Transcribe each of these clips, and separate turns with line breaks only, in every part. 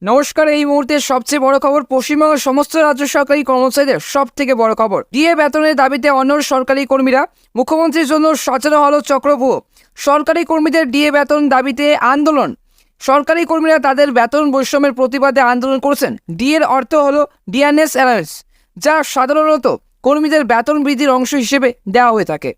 নমস্কার। এই মুহূর্তে সবচেয়ে বড় খবর, পশ্চিমবঙ্গের সমস্ত রাজ্য সরকারি কর্মচারীদের সব থেকে বড় খবর। ডিএ বেতনের দাবিতে অনড় সরকারি কর্মীরা, মুখ্যমন্ত্রীর জন্য সাজানো হলো চক্রব্যূহ। সরকারি কর্মীদের ডিএ বেতন দাবিতে আন্দোলন। সরকারি কর্মীরা তাদের বেতন বৈষম্যের প্রতিবাদে আন্দোলন করছেন। ডিএর অর্থ হলো ডিএনএস অ্যালাউন্স, যা সাধারণত কর্মীদের বেতন বৃদ্ধির অংশ হিসেবে দেওয়া হয়ে থাকে।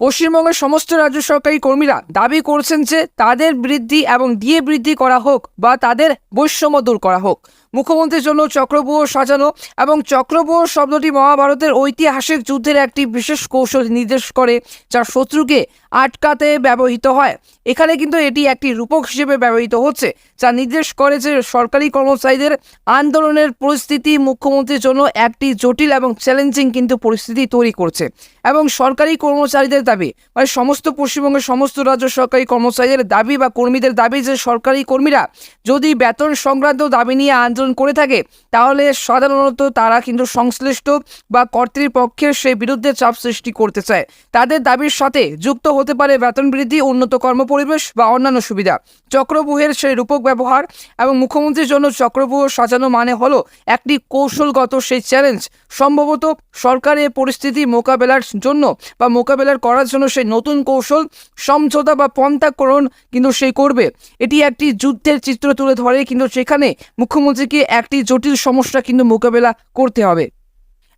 পশ্চিমবঙ্গের সমস্ত রাজ্য সরকারি কর্মীরা দাবি করছেন যে তাদের বৃদ্ধি এবং ডিএ বৃদ্ধি করা হোক বা তাদের বৈষম্য দূর করা হোক। মুখ্যমন্ত্রীর জন্য চক্রব্যূহ সাজানো, এবং চক্রব্যূহ শব্দটি মহাভারতের ঐতিহাসিক যুদ্ধের একটি বিশেষ কৌশল নির্দেশ করে, যা শত্রুকে আটকাতে ব্যবহৃত হয়। এখানে কিন্তু এটি একটি রূপক হিসেবে ব্যবহৃত হচ্ছে, যা নির্দেশ করে যে সরকারি কর্মচারীদের আন্দোলনের পরিস্থিতি মুখ্যমন্ত্রীর জন্য একটি জটিল এবং চ্যালেঞ্জিং কিন্তু পরিস্থিতি তৈরি করছে। এবং সরকারি কর্মচারীদের দাবি, মানে সমস্ত পশ্চিমবঙ্গের সমস্ত রাজ্য সরকারি কর্মচারীদের দাবি বা কর্মীদের দাবি যে সরকারি কর্মীরা যদি বেতন সংক্রান্ত দাবি নিয়ে আন্দোলন করে থাকে, তাহলে সাধারণত তারা কিন্তু সংশ্লিষ্ট বা কর্তৃপক্ষের সেই বিরুদ্ধে চাপ সৃষ্টি করতে চায়। তাদের দাবির সাথে যুক্ত হতে পারে বেতন বৃদ্ধি, উন্নত কর্মপরিবেশ বা অন্যান্য সুবিধা। চক্রব্যূহের সেই রূপক ব্যবহার এবং মুখ্যমন্ত্রীর জন্য চক্রব্যূহ সাজানো মানে হলো একটি কৌশলগত সেই চ্যালেঞ্জ। সম্ভবত সরকারের পরিস্থিতি মোকাবেলার জন্য বা মোকাবেলার করার জন্য সেই নতুন কৌশল, সমঝোতা বা পন্থাকরণ কিন্তু সেই করবে। এটি একটি যুদ্ধের চিত্র তুলে ধরে, কিন্তু সেখানে মুখ্যমন্ত্রীকে একটি জটিল সমস্যা কিন্তু মোকাবেলা করতে হবে।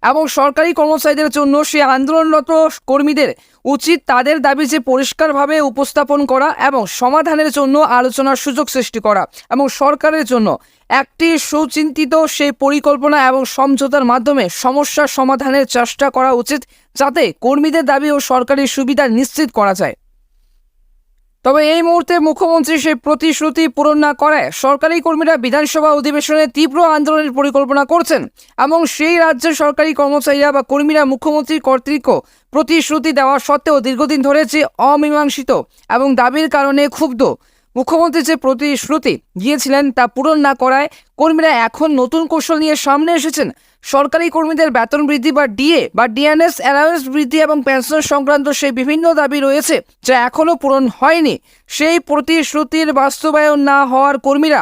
এবং সরকারি কর্মচারীদের জন্য সেই আন্দোলনরত কর্মীদের উচিত তাদের দাবি যে পরিষ্কারভাবে উপস্থাপন করা এবং সমাধানের জন্য আলোচনার সুযোগ সৃষ্টি করা, এবং সরকারের জন্য একটি সুচিন্তিত সেই পরিকল্পনা এবং সমঝোতার মাধ্যমে সমস্যার সমাধানের চেষ্টা করা উচিত, যাতে কর্মীদের দাবি ও সরকারি সুবিধা নিশ্চিত করা যায়। তবে এই মুহূর্তে মুখ্যমন্ত্রী সেই প্রতিশ্রুতি পূরণ না করায় সরকারি কর্মীরা বিধানসভা অধিবেশনে তীব্র আন্দোলনের পরিকল্পনা করছেন, এবং সেই রাজ্যের সরকারি কর্মচারীরা বা কর্মীরা মুখ্যমন্ত্রীর কর্তৃক প্রতিশ্রুতি দেওয়া সত্ত্বেও দীর্ঘদিন ধরে যে অমীমাংসিত এবং দাবির কারণে ক্ষুব্ধ। মুখ্যমন্ত্রী যে প্রতিশ্রুতি দিয়েছিলেন তা পূরণ না করায় কর্মীরা এখন নতুন কৌশল নিয়ে সামনে এসেছেন। সরকারি কর্মীদের বেতন বৃদ্ধি বা ডিএ বা ডিএনএস অ্যালাউন্স বৃদ্ধি এবং পেনশন সংক্রান্ত সেই বিভিন্ন দাবি রয়েছে, যা এখনও পূরণ হয়নি। সেই প্রতিশ্রুতির বাস্তবায়ন না হওয়ার কর্মীরা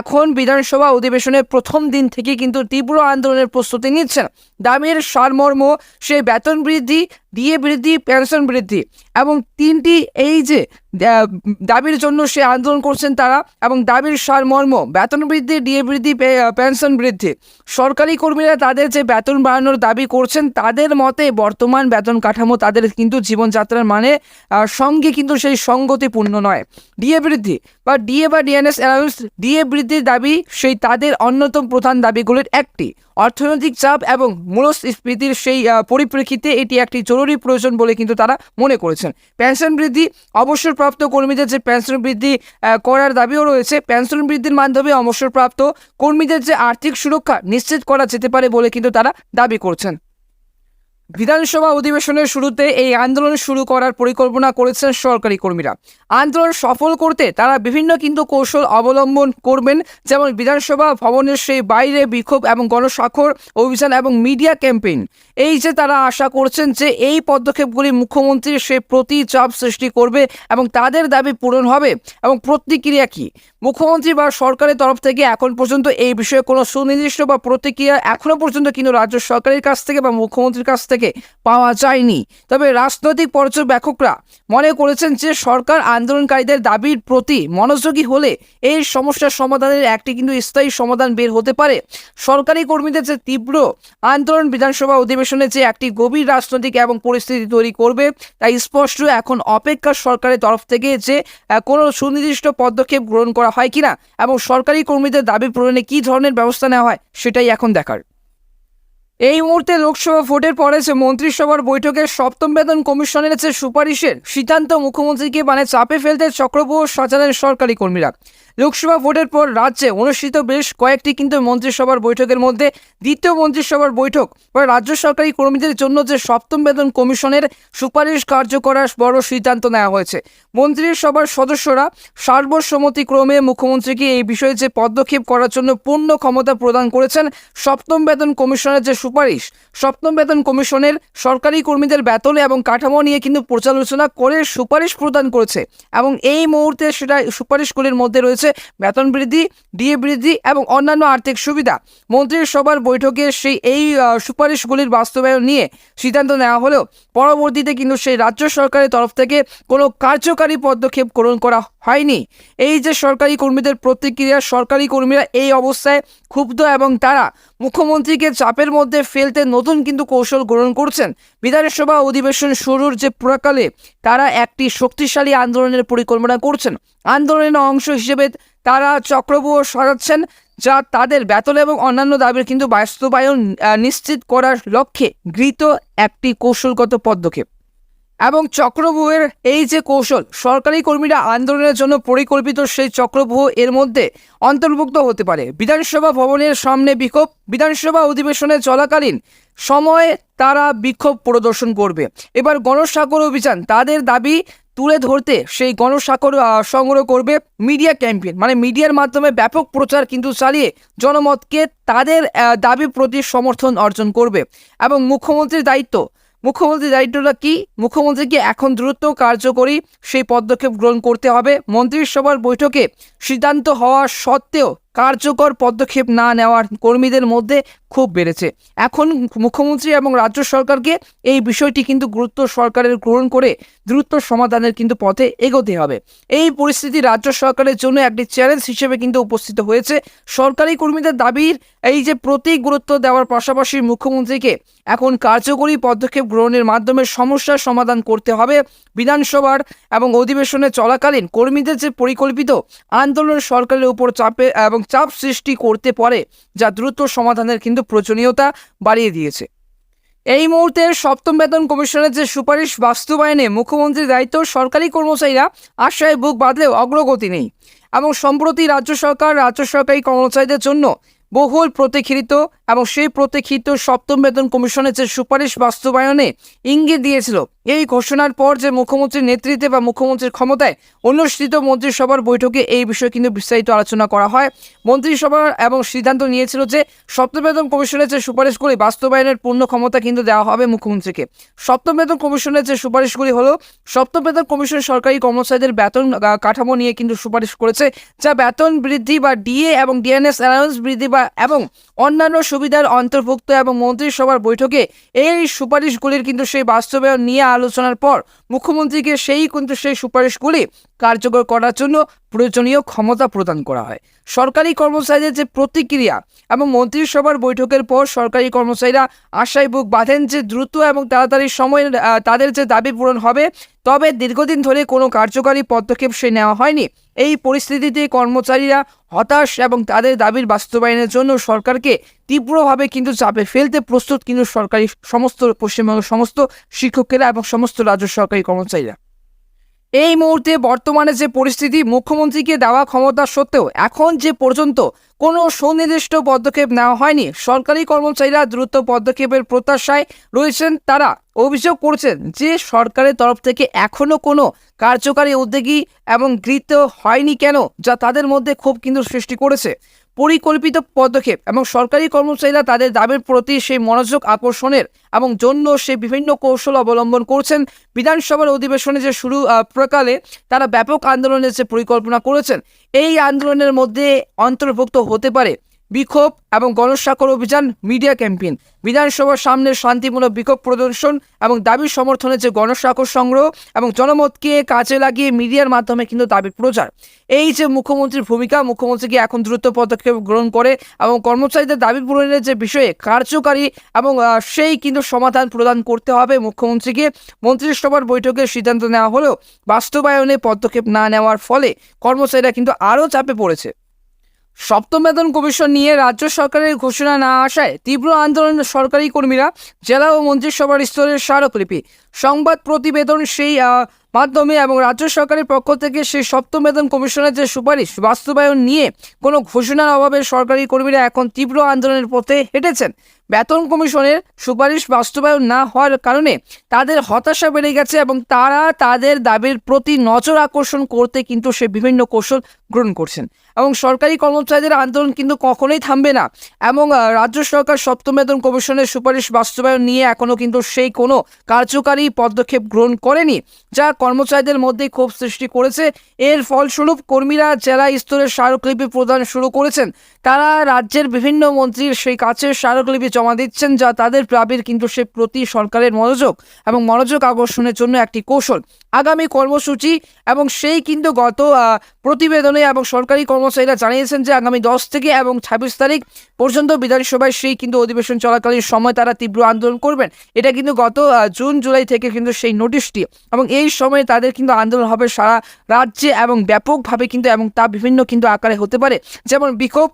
এখন বিধানসভা অধিবেশনের প্রথম দিন থেকে কিন্তু তীব্র আন্দোলনের প্রস্তুতি নিচ্ছেন। দাবির সারমর্ম সেই বেতন বৃদ্ধি, ডিএ বৃদ্ধি, পেনশন বৃদ্ধি, এবং তিনটি এই যে দাবির জন্য সে আন্দোলন করছেন তারা, এবং দাবির সারমর্ম বেতন বৃদ্ধি, ডিএ বৃদ্ধি, পেনশন বৃদ্ধি। সরকারি কর্মীরা তাদের যে বেতন বাড়ানোর দাবি করছেন, তাদের মতে বর্তমান বেতন কাঠামো তাদের কিন্তু জীবনযাত্রার মানে সঙ্গে কিন্তু সেই সঙ্গতিপূর্ণ নয়। ডিএ বৃদ্ধি বা ডিএনএস অ্যালাউন্স, ডিএ বৃদ্ধির দাবি সেই তাদের অন্যতম প্রধান দাবিগুলির একটি। অর্থনৈতিক চাপ এবং মূল্যস্ফীতির সেই পরিপ্রেক্ষিতে এটি একটি জরুরি প্রয়োজন বলে কিন্তু তারা মনে করেছেন। পেনশন বৃদ্ধি, অবসরপ্রাপ্ত কর্মীদের যে পেনশন বৃদ্ধি করার দাবিও রয়েছে। পেনশন বৃদ্ধির মাধ্যমে অবসরপ্রাপ্ত কর্মীদের যে আর্থিক সুরক্ষা নিশ্চিত করা যেতে পারে বলে কিন্তু তারা দাবি করছেন। বিধানসভা অধিবেশনের শুরুতে এই আন্দোলন শুরু করার পরিকল্পনা করেছেন সরকারি কর্মীরা। আন্দোলন সফল করতে তারা বিভিন্ন কিন্তু কৌশল অবলম্বন করবেন, যেমন বিধানসভা ভবনের সেই বাইরে বিক্ষোভ এবং গণস্বাক্ষর অভিযান এবং মিডিয়া ক্যাম্পেইন। এই যে তারা আশা করছেন যে এই পদক্ষেপগুলি মুখ্যমন্ত্রীর সে প্রতি চাপ সৃষ্টি করবে এবং তাদের দাবি পূরণ হবে। এবং প্রতিক্রিয়া কি? মুখ্যমন্ত্রী বা সরকারের তরফ থেকে এখন পর্যন্ত এই বিষয়ে কোনো সুনির্দিষ্ট বা প্রতিক্রিয়া এখনও পর্যন্ত কিন্তু রাজ্য সরকারের কাছ থেকে বা মুখ্যমন্ত্রীর কাছ থেকে পাওয়া যায়নি। তবে রাজনৈতিক পর্যবেক্ষকরা মনে করেছেন যে সরকার আন্দোলনকারীদের দাবির প্রতি মনোযোগী হলে এই সমস্যার সমাধানের একটি কিন্তু স্থায়ী সমাধান বের হতে পারে। সরকারি কর্মীদের যে তীব্র আন্দোলন বিধানসভা অধিবেশনে যে একটি গভীর রাজনৈতিক এবং পরিস্থিতি তৈরি করবে, তাই স্পষ্ট এখন অপেক্ষা সরকারের তরফ থেকে যে কোনো সুনির্দিষ্ট পদক্ষেপ গ্রহণ করা হয় কিনা এবং সরকারি কর্মীদের দাবি পূরণে কী ধরনের ব্যবস্থা নেওয়া হয় সেটাই এখন দেখার। এই মুহূর্তে লোকসভা ভোটের পরে যে মন্ত্রিসভার বৈঠকে সপ্তম বেতন কমিশনের যে সুপারিশের সিদ্ধান্ত মুখ্যমন্ত্রীকে চাপে ফেলতে চক্রব্যূহ সাজালেন সরকারি কর্মীরা। লোকসভা ভোটের পর রাজ্যে অনুষ্ঠিত বেশ কয়েকটি কিন্তু মন্ত্রিসভার বৈঠকের মধ্যে দ্বিতীয় মন্ত্রিসভার বৈঠক রাজ্য সরকারি কর্মীদের জন্য যে সপ্তম বেতন কমিশনের সুপারিশ কার্যকরার বড় সিদ্ধান্ত নেওয়া হয়েছে। মন্ত্রিসভার সদস্যরা সর্বসম্মতিক্রমে মুখ্যমন্ত্রীকে এই বিষয়ে যে পদক্ষেপ করার জন্য পূর্ণ ক্ষমতা প্রদান করেছেন। সপ্তম বেতন কমিশনের যে সুপারিশ, সপ্তম বেতন কমিশনের সরকারি কর্মীদের বেতন এবং কাঠামো নিয়ে কিন্তু পর্যালোচনা করে সুপারিশ প্রদান করেছে, এবং এই মুহূর্তে সেটা সুপারিশগুলির মধ্যে রয়েছে হচ্ছে বেতন বৃদ্ধি, ডিএ বৃদ্ধি এবং অন্যান্য আর্থিক সুবিধা। মন্ত্রিসভার বৈঠকে এই সুপারিশগুলির বাস্তবায়ন নিয়ে সিদ্ধান্ত নেওয়া হলেও পরবর্তীতে কিন্তু সেই রাজ্য সরকারের তরফ থেকে কোনো কার্যকারী পদক্ষেপ গ্রহণ করা হয়নি। এই যে সরকারি কর্মীদের প্রতিক্রিয়া, সরকারি কর্মীরা এই অবস্থায় ক্ষুব্ধ এবং তারা মুখ্যমন্ত্রীকে চাপের মধ্যে ফেলতে নতুন কিন্তু কৌশল গ্রহণ করছেন। বিধানসভা অধিবেশন শুরুর যে প্রাকালে তারা একটি শক্তিশালী আন্দোলনের পরিকল্পনা করছেন। আন্দোলনের অংশ হিসেবে তারা চক্রব্যূহ সাজাচ্ছেন, যা তাদের বেতন এবং অন্যান্য দাবির কিন্তু বাস্তবায়ন নিশ্চিত করার লক্ষ্যে গৃহীত একটি কৌশলগত পদক্ষেপ। এবং চক্রব্যূহের এই যে কৌশল, সরকারি কর্মীরা আন্দোলনের জন্য পরিকল্পিত সেই চক্রব্যূহ এর মধ্যে অন্তর্ভুক্ত হতে পারে। বিধানসভা ভবনের সামনে বিক্ষোভ, বিধানসভা অধিবেশনে চলাকালীন সময়ে তারা বিক্ষোভ প্রদর্শন করবে। এবার গণস্বাক্ষর অভিযান, তাদের দাবি তুলে ধরতে সেই গণস্বাক্ষর সংগ্রহ করবে। মিডিয়া ক্যাম্পেইন মানে মিডিয়ার মাধ্যমে ব্যাপক প্রচার কিন্তু চালিয়ে জনমতকে তাদের দাবি প্রতি সমর্থন অর্জন করবে। এবং মুখ্যমন্ত্রীর দায়িত্বটা কি? মুখ্যমন্ত্রীকে এখন দ্রুত কার্যকরী সেই পদক্ষেপ গ্রহণ করতে হবে। মন্ত্রিসভার বৈঠকে সিদ্ধান্ত হওয়া সত্ত্বেও কার্যকর পদক্ষেপ না নেওয়ার কর্মীদের মধ্যে ক্ষোভ বেড়েছে। এখন মুখ্যমন্ত্রী এবং রাজ্য সরকারকে এই বিষয়টি কিন্তু গুরুত্ব সরকারের গ্রহণ করে দ্রুত সমাধানের কিন্তু পথে এগোতে হবে। এই পরিস্থিতি রাজ্য সরকারের জন্য একটি চ্যালেঞ্জ হিসেবে কিন্তু উপস্থিত হয়েছে। সরকারি কর্মীদের দাবির এই যে প্রতি গুরুত্ব দেওয়ার পাশাপাশি মুখ্যমন্ত্রীকে এখন কার্যকরী পদক্ষেপ গ্রহণের মাধ্যমে সমস্যার সমাধান করতে হবে। বিধানসভার এবং অধিবেশনে চলাকালীন কর্মীদের যে পরিকল্পিত আন্দোলন সরকারের উপর চাপ সৃষ্টি করতে পারে, যা দ্রুত সমাধানের কিন্তু প্রয়োজনীয়তা বাড়িয়ে দিয়েছে। এই মুহূর্তে সপ্তম বেতন কমিশনের যে সুপারিশ বাস্তবায়নে মুখ্যমন্ত্রীর দায়িত্ব, সরকারি কর্মচারীরা আশায় বুক বাঁধলেও অগ্রগতি নেই। এবং সম্প্রতি রাজ্য সরকারি কর্মচারীদের জন্য বহুল প্রতীক্ষিত এবং সেই প্রতীক্ষিত সপ্তম বেতন কমিশনের যে সুপারিশ বাস্তবায়নে ইঙ্গিত দিয়েছিল, এই ঘোষণার পর যে মুখ্যমন্ত্রীর নেতৃত্বে বা মুখ্যমন্ত্রীর ক্ষমতায় অনুষ্ঠিত মন্ত্রিসভার বৈঠকে এই বিষয়ে কিন্তু বিস্তারিত আলোচনা করা হয়। মন্ত্রিসভা এবং সিদ্ধান্ত নিয়েছিল যে সপ্তম বেতন কমিশনের যে সুপারিশগুলি বাস্তবায়নের পূর্ণ ক্ষমতা কিন্তু দেওয়া হবে মুখ্যমন্ত্রীকে। সপ্তম বেতন কমিশনের যে সুপারিশগুলি হলো, সপ্তম বেতন কমিশন সরকারি কর্মচারীদের বেতন কাঠামো নিয়ে কিন্তু সুপারিশ করেছে, যা বেতন বৃদ্ধি বা ডিএ এবং ডিএনএস অ্যালাউন্স বৃদ্ধি এবং অন্যান্য সুবিধার অন্তর্ভুক্ত। এবং মন্ত্রিসভার বৈঠকে এই সুপারিশগুলির কিন্তু সেই বাস্তবায়ন নিয়ে আলোচনার পর মুখ্যমন্ত্রীকে সেই সুপারিশগুলি কার্যকর করার জন্য প্রয়োজনীয় ক্ষমতা প্রদান করা হয়। সরকারি কর্মচারীদের যে প্রতিক্রিয়া এবং মন্ত্রিসভার বৈঠকের পর সরকারি কর্মচারীরা আশায় বুক বাঁধেন যে দ্রুত এবং তাড়াতাড়ি সময়ে তাদের যে দাবি পূরণ হবে। তবে দীর্ঘদিন ধরে কোনো কার্যকারী পদক্ষেপ নেওয়া হয়নি। এই পরিস্থিতিতে কর্মচারীরা হতাশ এবং তাদের দাবির বাস্তবায়নের জন্য সরকারকে তীব্রভাবে কিন্তু চাপে ফেলতে প্রস্তুত কিন্তু পশ্চিমবঙ্গের সমস্ত শিক্ষকেরা এবং সমস্ত রাজ্য সরকারি কর্মচারীরা। এই মুহূর্তে বর্তমানে যে পরিস্থিতি, মুখ্যমন্ত্রীকে দেওয়া ক্ষমতা সত্ত্বেও এখন যে পর্যন্ত কোনো সুনির্দিষ্ট পদক্ষেপ নেওয়া হয়নি। সরকারি কর্মচারীরা দ্রুত পদক্ষেপের প্রত্যাশায় রয়েছেন। তারা অভিযোগ করছেন যে সরকারের তরফ থেকে এখনও কোনো কার্যকারী উদ্যোগী এবং গৃহীত হয়নি কেন, যা তাদের মধ্যে ক্ষোভ কিন্তু সৃষ্টি করেছে। পরিকল্পিত পদক্ষেপ এবং সরকারি কর্মচারীরা তাদের দাবির প্রতি সেই মনোযোগ আকর্ষণের এবং জন্য সেই বিভিন্ন কৌশল অবলম্বন করছেন। বিধানসভার অধিবেশনে যে শুরু প্রকালে তারা ব্যাপক আন্দোলনের যে পরিকল্পনা করেছেন, এই আন্দোলনের মধ্যে অন্তর্ভুক্ত হতে পারে বিক্ষোভ এবং গণস্বাক্ষর অভিযান, মিডিয়া ক্যাম্পেইন, বিধানসভার সামনে শান্তিমূলক বিক্ষোভ প্রদর্শন এবং দাবি সমর্থনের যে গণস্বাক্ষর সংগ্রহ এবং জনমতকে কাজে লাগিয়ে মিডিয়ার মাধ্যমে কিন্তু দাবি প্রচার। এই যে মুখ্যমন্ত্রীর ভূমিকা, মুখ্যমন্ত্রীকে এখন দ্রুত পদক্ষেপ গ্রহণ করে এবং কর্মচারীদের দাবি পূরণের যে বিষয়ে কার্যকারী এবং সেই কিন্তু সমাধান প্রদান করতে হবে মুখ্যমন্ত্রীকে। মন্ত্রিসভার বৈঠকে সিদ্ধান্ত নেওয়া হলেও বাস্তবায়নে পদক্ষেপ না নেওয়ার ফলে কর্মচারীরা কিন্তু আরও চাপে পড়েছে। সপ্তম বেতন কমিশন নিয়ে রাজ্য সরকারের ঘোষণা না আসায় তীব্র আন্দোলন সরকারি কর্মীরা। জেলা ও মন্ত্রিসভার স্তরের স্মারকলিপি, সংবাদ প্রতিবেদন সেই মাধ্যমে এবং রাজ্য সরকারের পক্ষ থেকে সেই সপ্তম বেতন কমিশনের যে সুপারিশ বাস্তবায়ন নিয়ে কোনো ঘোষণার অভাবে সরকারি কর্মীরা এখন তীব্র আন্দোলনের পথে হেঁটেছেন। বেতন কমিশনের সুপারিশ বাস্তবায়ন না হওয়ার কারণে তাদের হতাশা বেড়ে গেছে এবং তারা তাদের দাবির প্রতি নজর আকর্ষণ করতে কিন্তু সে বিভিন্ন কৌশল গ্রহণ করছেন। এবং সরকারি কর্মচারীদের আন্দোলন কিন্তু কখনোই থামবে না এবং রাজ্য সরকার সপ্তম বেতন কমিশনের সুপারিশ বাস্তবায়ন নিয়ে এখনও কিন্তু সেই কোনো কার্যকারী পদক্ষেপ গ্রহণ করেনি, যা কর্মচারীদের মধ্যে ক্ষোভ সৃষ্টি করেছে। এর ফলস্বরূপ কর্মীরা জেলা স্তরে স্মারকলিপি প্রদান শুরু করেছেন। তারা রাজ্যের বিভিন্ন মন্ত্রীর সেই কাছের স্মারকলিপি জমা দিচ্ছেন, যা তাদের দাবির কিন্তু সে প্রতি সরকারের মনোযোগ আকর্ষণের জন্য একটি কৌশল। আগামী কর্মসূচি এবং সেই কিন্তু গত প্রতিবেদনে এবং সরকারি কর্মচারীরা জানিয়েছেন যে আগামী 10 থেকে এবং 26 তারিখ পর্যন্ত বিধানসভায় সেই কিন্তু অধিবেশন চলাকালীন সময় তারা তীব্র আন্দোলন করবেন। এটা কিন্তু গত জুন জুলাই থেকে কিন্তু সেই নোটিশটি, এবং এই সময়ে তাদের কিন্তু আন্দোলন হবে সারা রাজ্যে এবং ব্যাপকভাবে কিন্তু, এবং তা বিভিন্ন কিন্তু আকারে হতে পারে, যেমন বিক্ষোভ,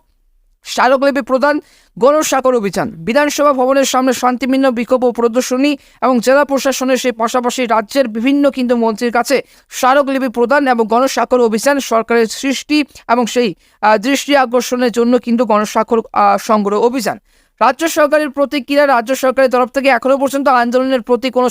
স্মারকলিপি প্রদান, গণস্বাক্ষর অভিযান, বিধানসভা ভবনের সামনে শান্তিপূর্ণ বিক্ষোভ ও প্রদর্শনী এবং জেলা প্রশাসনের সেই পাশাপাশি রাজ্যের বিভিন্ন কিন্তু মন্ত্রীর কাছে স্মারকলিপি প্রদান এবং গণস্বাক্ষর অভিযান, সরকারের সৃষ্টি এবং সেই দৃষ্টি আকর্ষণের জন্য কিন্তু গণস্বাক্ষর সংগ্রহ অভিযান। রাজ্য সরকারের প্রতিক্রিয়া, রাজ্য সরকারের তরফ থেকে এখনো পর্যন্ত আন্দোলনের প্রতি কোনো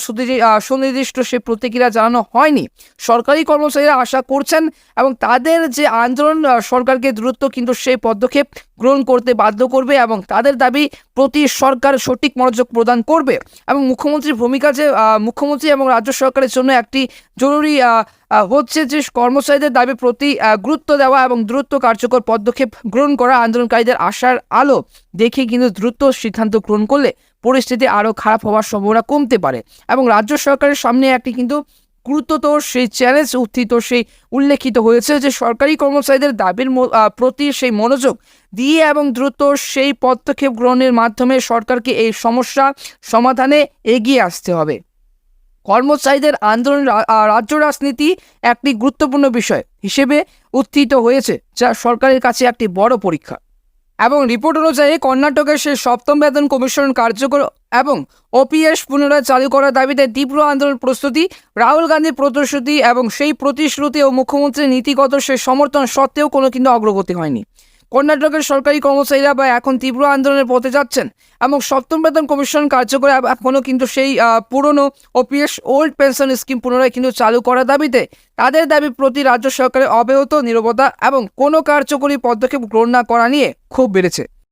সুনির্দিষ্ট সেই প্রতিক্রিয়া জানানো হয়নি। সরকারি কর্মচারীরা আশা করছেন এবং তাদের যে আন্দোলন সরকারকে দ্রুত কিন্তু সেই পদক্ষেপ গ্রহণ করতে বাধ্য করবে এবং তাদের দাবি প্রতি সরকার সঠিক মনোযোগ প্রদান করবে। এবং মুখ্যমন্ত্রীর ভূমিকা যে মুখ্যমন্ত্রী এবং রাজ্য সরকারের জন্য একটি জরুরি হচ্ছে যে কর্মচারীদের দাবি প্রতি গুরুত্ব দেওয়া এবং দ্রুত কার্যকর পদক্ষেপ গ্রহণ করা। আন্দোলনকারীদের আশার আলো দেখে কিন্তু দ্রুত সিদ্ধান্ত গ্রহণ করলে পরিস্থিতি আরও খারাপ হওয়ার সম্ভাবনা কমতে পারে। এবং রাজ্য সরকারের সামনে একটি কিন্তু গুরুত্বতর সেই চ্যালেঞ্জ উল্লেখিত হয়েছে যে সরকারি কর্মচারীদের দাবির প্রতি সেই মনোযোগ দিয়ে এবং দ্রুত সেই পদক্ষেপ গ্রহণের মাধ্যমে সরকারকে এই সমস্যা সমাধানে এগিয়ে আসতে হবে। কর্মচারীদের আন্দোলন রাজ্য রাজনীতি একটি গুরুত্বপূর্ণ বিষয় হিসেবে উত্থিত হয়েছে, যা সরকারের কাছে একটি বড় পরীক্ষা। এবং রিপোর্ট অনুযায়ী কর্ণাটকের সেই সপ্তম বেতন কমিশন কার্যকর এবং ওপিএস পুনরায় চালু করার দাবিতে তীব্র আন্দোলন প্রস্তুতি, রাহুল গান্ধীর প্রতিশ্রুতি এবং সেই প্রতিশ্রুতি ও মুখ্যমন্ত্রীর নীতিগত সেই সমর্থন সত্ত্বেও কোনো কিন্তু অগ্রগতি হয়নি। কর্ণাটকের সরকারি কর্মচারীরা এখন তীব্র আন্দোলনের পথে যাচ্ছেন এবং সপ্তম বেতন কমিশন কার্যকর এখনও কিন্তু সেই পুরনো ওপিএস ওল্ড পেনশন স্কিম পুনরায় কিন্তু চালু করার দাবিতে তাদের দাবি প্রতি রাজ্য সরকারের অব্যাহত নীরবতা এবং কোনো কার্যকরী পদক্ষেপ গ্রহণ না করা নিয়ে ক্ষোভ বেড়েছে।